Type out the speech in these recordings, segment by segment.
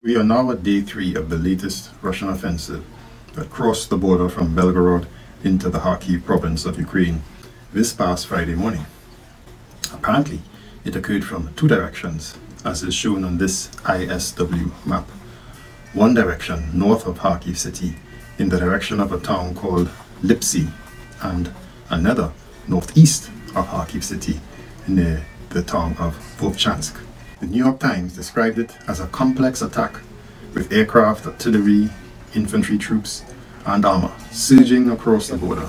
We are now at day 3 of the latest Russian offensive that crossed the border from Belgorod into the Kharkiv province of Ukraine this past Friday morning. Apparently, it occurred from 2 directions, as is shown on this ISW map. One direction north of Kharkiv City in the direction of a town called Lyptsi, and another northeast of Kharkiv City near the town of Vovchansk. The New York Times described it as a complex attack with aircraft, artillery, infantry troops and armor surging across the border,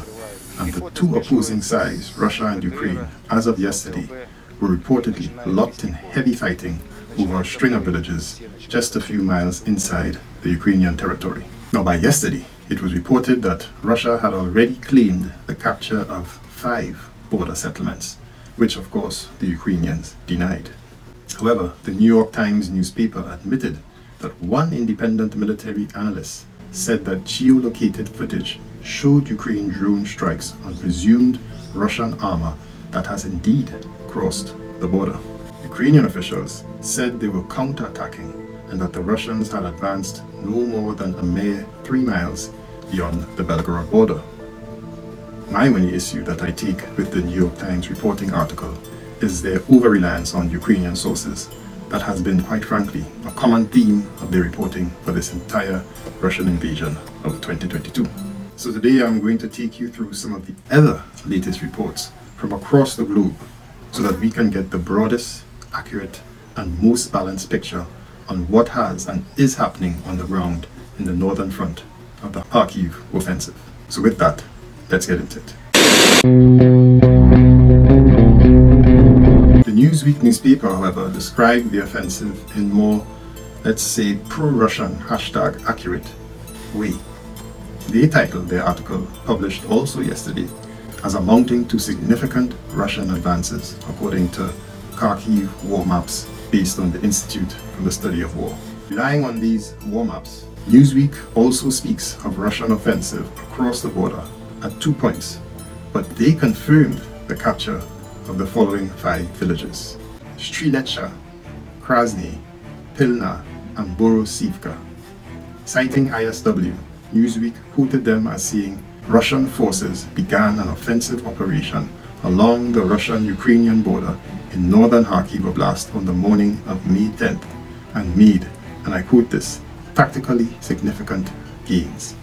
and the 2 opposing sides, Russia and Ukraine, as of yesterday, were reportedly locked in heavy fighting over a string of villages just a few miles inside the Ukrainian territory. Now, by yesterday, it was reported that Russia had already claimed the capture of 5 border settlements, which of course the Ukrainians denied. However, the New York Times newspaper admitted that one independent military analyst said that geolocated footage showed Ukraine drone strikes on presumed Russian armor that has indeed crossed the border. Ukrainian officials said they were counterattacking and that the Russians had advanced no more than a mere 3 miles beyond the Belgorod border. My only issue that I take with the New York Times reporting article is their over-reliance on Ukrainian sources. That has been, quite frankly, a common theme of their reporting for this entire Russian invasion of 2022. So today I'm going to take you through some of the other latest reports from across the globe so that we can get the broadest, accurate and most balanced picture on what has and is happening on the ground in the northern front of the Kharkiv offensive. So with that, let's get into it. The Newsweek newspaper, however, described the offensive in more, let's say, pro-Russian hashtag accurate way. They titled their article, published also yesterday, as amounting to significant Russian advances, according to Kharkiv war maps based on the Institute for the Study of War. Relying on these war maps, Newsweek also speaks of Russian offensive across the border at 2 points, but they confirmed the capture of the following 5 villages: Strilecha, Krasne, Pylna and Borosivka. Citing ISW, Newsweek quoted them as saying Russian forces began an offensive operation along the Russian-Ukrainian border in northern Kharkiv Oblast on the morning of May 10th and made, and I quote this, tactically significant gains.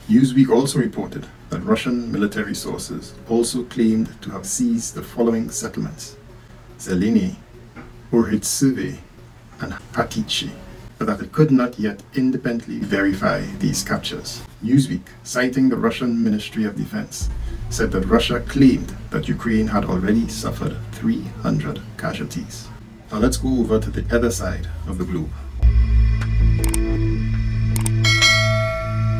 Newsweek also reported that Russian military sources also claimed to have seized the following settlements: Zeleny, Urhitsuve and Hatichi, but that it could not yet independently verify these captures. Newsweek, citing the Russian Ministry of Defense, said that Russia claimed that Ukraine had already suffered 300 casualties. Now let's go over to the other side of the globe.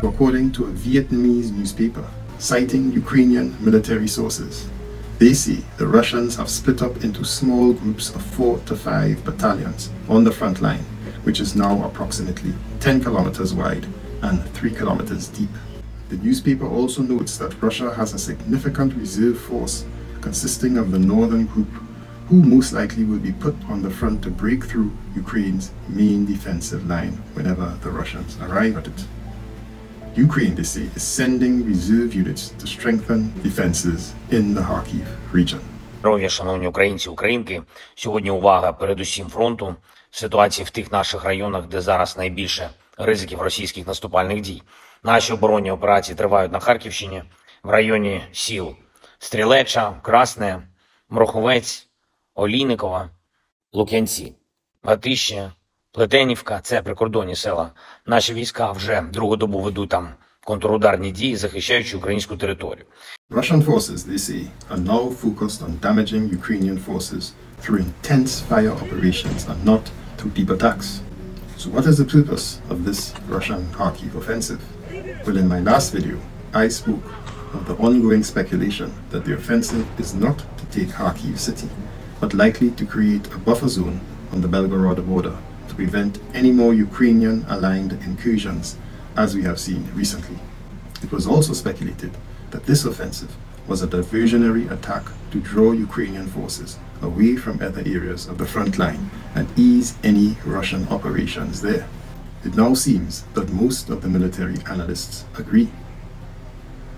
According to a Vietnamese newspaper, citing Ukrainian military sources, they say the Russians have split up into small groups of 4 to 5 battalions on the front line, which is now approximately 10 kilometers wide and 3 kilometers deep. The newspaper also notes that Russia has a significant reserve force consisting of the northern group, who most likely will be put on the front to break through Ukraine's main defensive line whenever the Russians arrive at it. Ukraine, they say, is sending reserve units to strengthen defenses in the Kharkiv region. Здоров'я, шановні українці, українки. Сьогодні увага передусім фронту, ситуації в тих наших районах, де зараз найбільше ризиків російських наступальних дій. Наші оборонні операції тривають на Харківщині, в районі сіл Стрілеча, Красне, Мроховець, Олійникова, Лук'янці, Гатище, Плетенівка – це прикордонні села. Наші війська вже другу добу ведуть там контрударні дії, захищаючи українську територію. Russian forces, they say, are now focused on damaging Ukrainian forces through intense fire operations and not through deep attacks. So what is the purpose of this Russian Kharkiv offensive? Well, in my last video, I spoke of the ongoing speculation that the offensive is not to take Kharkiv City, but likely to create a buffer zone on the Belgorod border to prevent any more Ukrainian-aligned incursions, as we have seen recently. It was also speculated that this offensive was a diversionary attack to draw Ukrainian forces away from other areas of the front line and ease any Russian operations there. It now seems that most of the military analysts agree.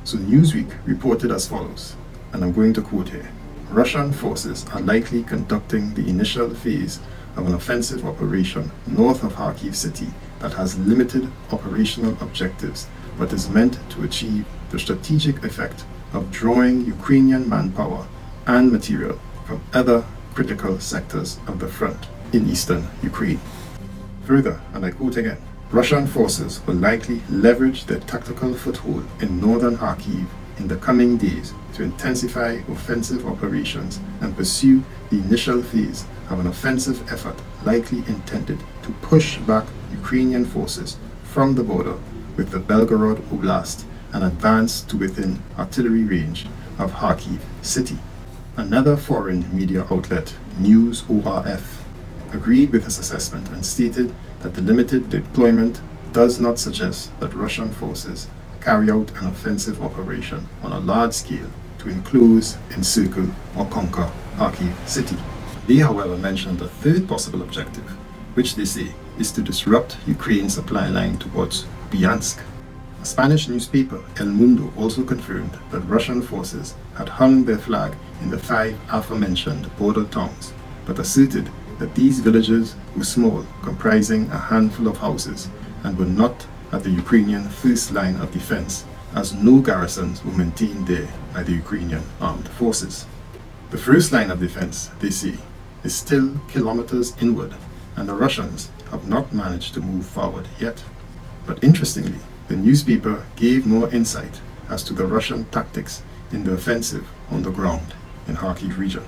So Newsweek reported as follows, and I'm going to quote here: Russian forces are likely conducting the initial phase of an offensive operation north of Kharkiv City that has limited operational objectives but is meant to achieve the strategic effect of drawing Ukrainian manpower and material from other critical sectors of the front in eastern Ukraine. Further, and I quote again, Russian forces will likely leverage their tactical foothold in northern Kharkiv in the coming days to intensify offensive operations and pursue the initial phase of an offensive effort likely intended to push back Ukrainian forces from the border with the Belgorod Oblast and advance to within artillery range of Kharkiv City. Another foreign media outlet, News ORF, agreed with this assessment and stated that the limited deployment does not suggest that Russian forces carry out an offensive operation on a large scale to enclose, encircle, or conquer Kharkiv City. They, however, mentioned a third possible objective, which they say is to disrupt Ukraine's supply line towards Bryansk. A Spanish newspaper, El Mundo, also confirmed that Russian forces had hung their flag in the 5 aforementioned border towns, but asserted that these villages were small, comprising a handful of houses, and were not at the Ukrainian first line of defense, as no garrisons were maintained there by the Ukrainian armed forces. The first line of defense, they say, is still kilometers inward, and the Russians have not managed to move forward yet. But interestingly, the newspaper gave more insight as to the Russian tactics in the offensive on the ground in Kharkiv region.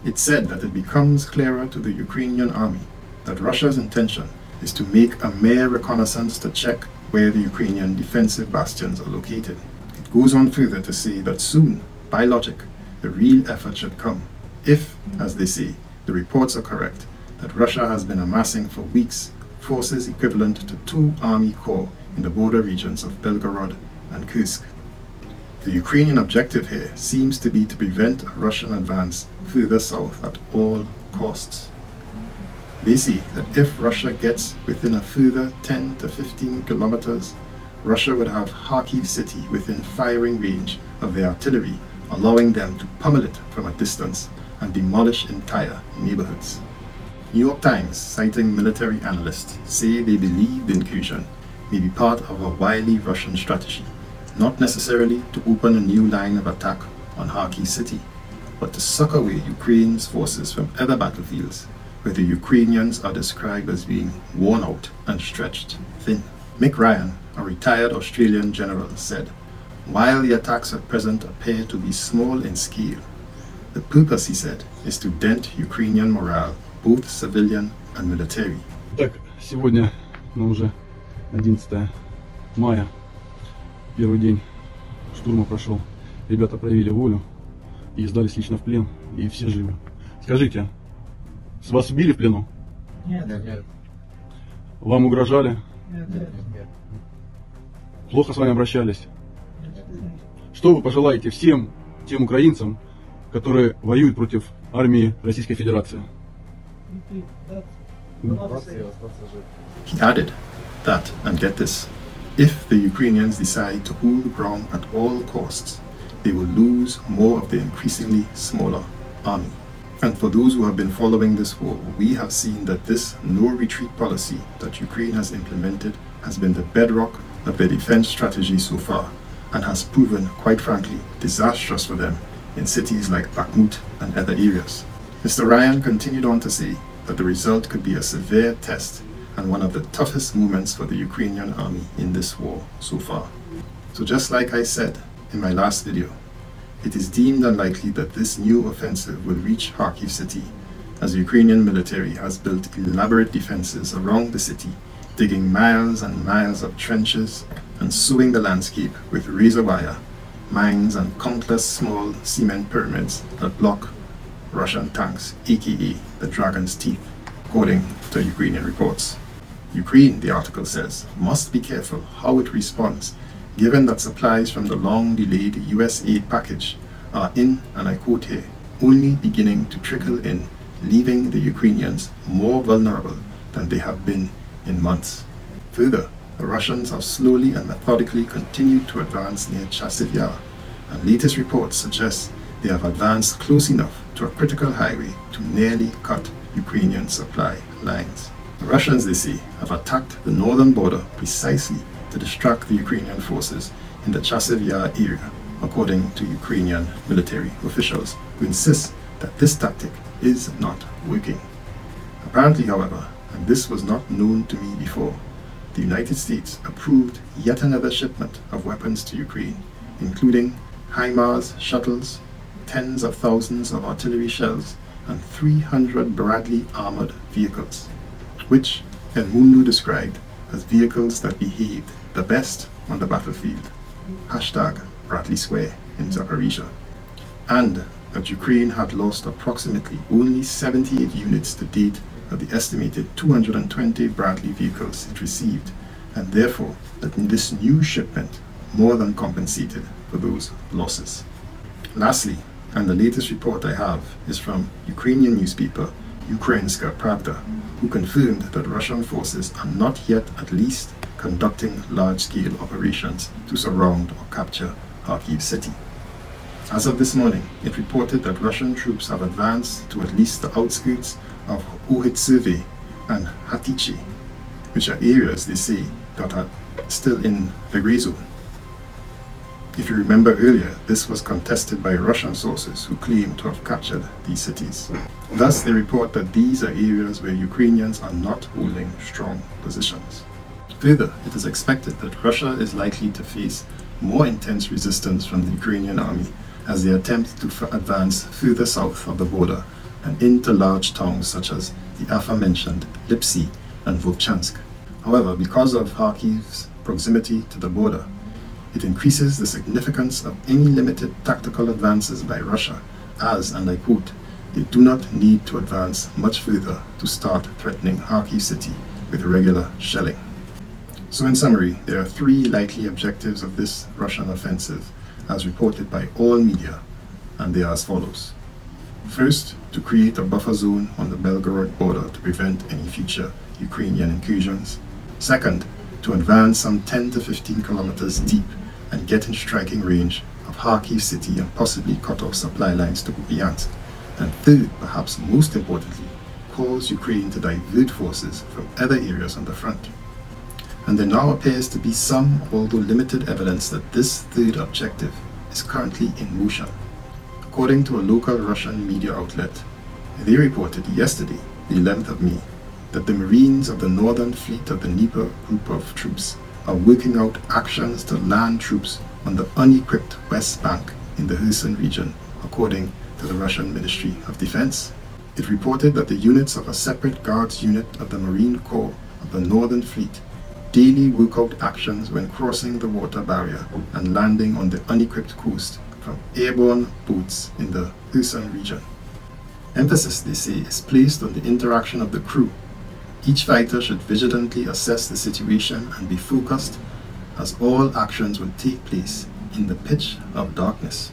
It said that it becomes clearer to the Ukrainian army that Russia's intention is to make a mere reconnaissance to check where the Ukrainian defensive bastions are located. It goes on further to say that soon, by logic, the real effort should come, if, as they say, the reports are correct, that Russia has been amassing for weeks forces equivalent to 2 army corps in the border regions of Belgorod and Kursk. The Ukrainian objective here seems to be to prevent a Russian advance further south at all costs. They say that if Russia gets within a further 10 to 15 kilometers, Russia would have Kharkiv City within firing range of their artillery, allowing them to pummel it from a distance and demolish entire neighborhoods. New York Times, citing military analysts, say they believe the incursion may be part of a wily Russian strategy, not necessarily to open a new line of attack on Kharkiv City, but to suck away Ukraine's forces from other battlefields where the Ukrainians are described as being worn out and stretched thin. Mick Ryan, a retired Australian general, said, "While the attacks at present appear to be small in scale, the purpose, he said, is to dent Ukrainian morale, both civilian and military." Так, сегодня, уже 11 мая, первый день штурма прошел. Ребята проявили волю и сдались лично в плен, и все живы. Скажите, с вас убили в плену? Нет. Нет. Вам угрожали? Нет. Нет. Плохо с вами обращались? Что вы пожелаете всем тем украинцам, которые воюют против армии Российской Федерации? He added that, and get this, if the Ukrainians decide to hold ground at all costs, they will lose more of their increasingly smaller army. And for those who have been following this war, we have seen that this no-retreat policy that Ukraine has implemented has been the bedrock of their defense strategy so far, and has proven, quite frankly, disastrous for them in cities like Bakhmut and other areas. Mr. Ryan continued on to say that the result could be a severe test and one of the toughest moments for the Ukrainian army in this war so far. So just like I said in my last video, it is deemed unlikely that this new offensive will reach Kharkiv City, as the Ukrainian military has built elaborate defenses around the city, digging miles and miles of trenches and sowing the landscape with razor wire, mines and countless small cement pyramids that block Russian tanks, aka the Dragon's Teeth, according to Ukrainian reports. Ukraine, the article says, must be careful how it responds, given that supplies from the long-delayed US aid package are in, and I quote here, only beginning to trickle in, leaving the Ukrainians more vulnerable than they have been in months. Further, the Russians have slowly and methodically continued to advance near Chasiv Yar, and latest reports suggest they have advanced close enough to a critical highway to nearly cut Ukrainian supply lines. The Russians, they say, have attacked the northern border precisely to distract the Ukrainian forces in the Chasiv Yar area, according to Ukrainian military officials, who insist that this tactic is not working. Apparently, however, and this was not known to me before, the United States approved yet another shipment of weapons to Ukraine, including HIMARS shuttles, tens of thousands of artillery shells, and 300 Bradley armored vehicles, which El Mundo described as vehicles that behaved the best on the battlefield. Hashtag Bradley Square in Zaporizhia. And that Ukraine had lost approximately only 78 units to date of the estimated 220 Bradley vehicles it received, and therefore that this new shipment more than compensated for those losses. Lastly, and the latest report I have is from Ukrainian newspaper Ukrainska Pravda, who confirmed that Russian forces are not yet at least conducting large-scale operations to surround or capture Kharkiv City. As of this morning, it reported that Russian troops have advanced to at least the outskirts of Ohitsuve and Hatice, which are areas, they say, that are still in the grey zone. If you remember earlier, this was contested by Russian sources who claim to have captured these cities. Thus, they report that these are areas where Ukrainians are not holding strong positions. Further, it is expected that Russia is likely to face more intense resistance from the Ukrainian army as they attempt to advance further south of the border and into large towns such as the aforementioned Lyptsi and Vovchansk. However, because of Kharkiv's proximity to the border, it increases the significance of any limited tactical advances by Russia as, and I quote, they do not need to advance much further to start threatening Kharkiv City with regular shelling. So in summary, there are three likely objectives of this Russian offensive as reported by all media, and they are as follows. First, to create a buffer zone on the Belgorod border to prevent any future Ukrainian incursions. Second, to advance some 10 to 15 kilometers deep and get in striking range of Kharkiv City and possibly cut off supply lines to Vovchansk. And third, perhaps most importantly, cause Ukraine to divert forces from other areas on the front. And there now appears to be some, although limited, evidence that this third objective is currently in motion. According to a local Russian media outlet, they reported yesterday, the 11th of May, that the Marines of the Northern Fleet of the Dniper group of troops are working out actions to land troops on the unequipped West Bank in the Kherson region, according to the Russian Ministry of Defense. It reported that the units of a separate guards unit of the Marine Corps of the Northern Fleet daily work out actions when crossing the water barrier and landing on the unequipped coast from airborne boats in the Kherson region. Emphasis, they say, is placed on the interaction of the crew. Each fighter should vigilantly assess the situation and be focused, as all actions will take place in the pitch of darkness.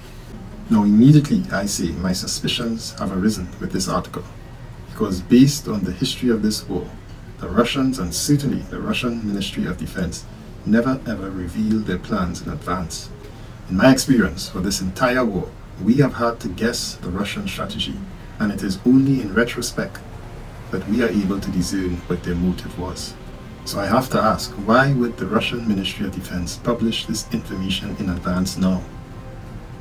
Now immediately, I say, my suspicions have arisen with this article, because based on the history of this war, the Russians, and certainly the Russian Ministry of Defense, never ever reveal their plans in advance. In my experience for this entire war, we have had to guess the Russian strategy, and it is only in retrospect that we are able to discern what their motive was. So I have to ask, why would the Russian Ministry of Defense publish this information in advance now?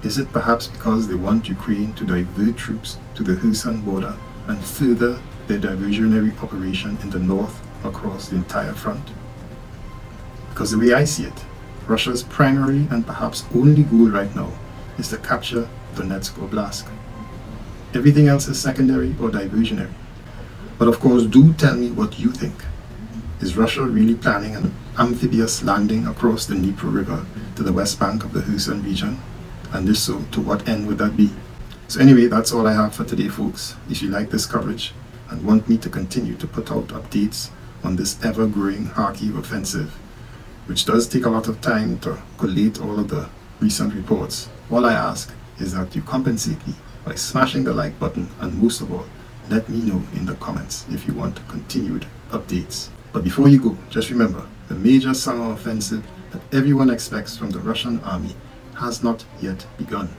Is it perhaps because they want Ukraine to divert troops to the Kherson border and further their diversionary operation in the north across the entire front? Because the way I see it, Russia's primary and perhaps only goal right now is to capture Donetsk Oblast. Everything else is secondary or diversionary. But of course, do tell me what you think. Is Russia really planning an amphibious landing across the Dnieper River to the west bank of the Kherson region? And if so, to what end would that be? So anyway, that's all I have for today, folks. If you like this coverage and want me to continue to put out updates on this ever-growing Kharkiv offensive, which does take a lot of time to collate all of the recent reports, all I ask is that you compensate me by smashing the like button, and most of all, let me know in the comments if you want continued updates. But before you go, just remember, the major summer offensive that everyone expects from the Russian army has not yet begun.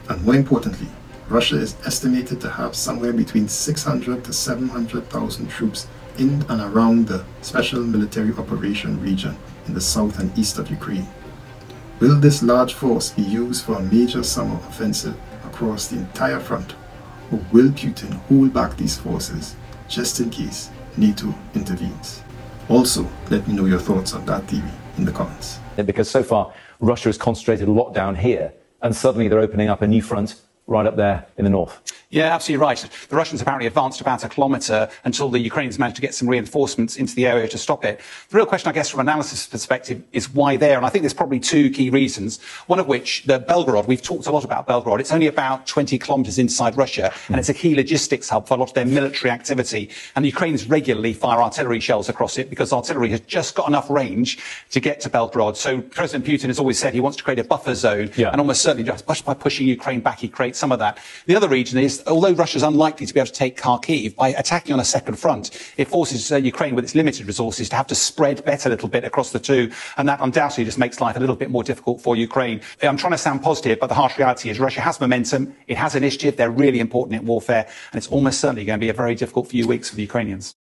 And more importantly, Russia is estimated to have somewhere between 600 to 700,000 troops in and around the Special Military Operation region in the south and east of Ukraine. Will this large force be used for a major summer offensive across the entire front, or will Putin hold back these forces just in case NATO intervenes? Also, let me know your thoughts on that theory in the comments. Because so far, Russia has concentrated a lot down here, and suddenly they're opening up a new front right up there in the north. Yeah, absolutely right. The Russians apparently advanced about a kilometre until the Ukrainians managed to get some reinforcements into the area to stop it. The real question, I guess, from an analysis perspective is why there? And I think there's probably two key reasons. One of which, the Belgorod, we've talked a lot about Belgorod. It's only about 20 kilometres inside Russia, and it's a key logistics hub for a lot of their military activity. And the Ukrainians regularly fire artillery shells across it because artillery has just got enough range to get to Belgorod. So President Putin has always said he wants to create a buffer zone, and almost certainly just by pushing Ukraine back, he creates some of that. The other region is, although Russia's unlikely to be able to take Kharkiv, by attacking on a second front, it forces Ukraine, with its limited resources, to have to spread bet a little bit across the two, and that undoubtedly just makes life a little bit more difficult for Ukraine. I'm trying to sound positive, but the harsh reality is Russia has momentum, it has initiative, they're really important in warfare, and it's almost certainly going to be a very difficult few weeks for the Ukrainians.